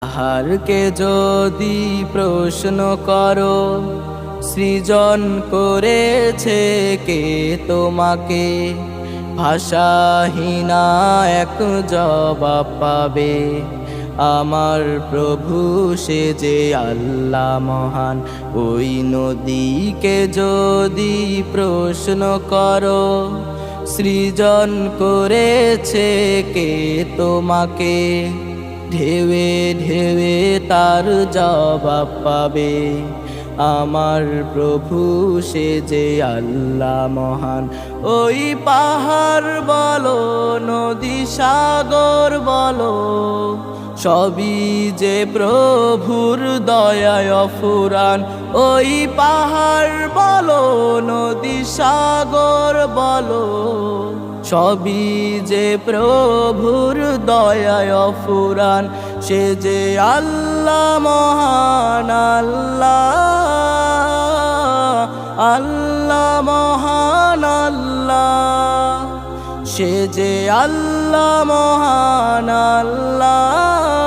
আহারকে যদি প্রশ্ন করো, সৃজন করেছে কে তোমাকে? ভাষাহীনা এক জবাব পাবে, আমার প্রভু সে যে আল্লাহ মহান। ওই নদীকে যদি প্রশ্ন করো, সৃজন করেছে কে তোমাকে? ঢেউে ঢেউে তার জবাব পাবে, আমার প্রভু সে যে আল্লাহ মহান। ওই পাহাড় বলো, নদী সাগর বলো, সবই যে প্রভুর দয়ায় অফুরান। ওই পাহাড় বলো, নদী সাগর বলো, সবই যে প্রভুর দয়ায় অফুরান। সে যে আল্লাহ মহান, আল্লাহ আল্লাহ মহান আল্লাহ, সে যে আল্লাহ মহান আল্লাহ।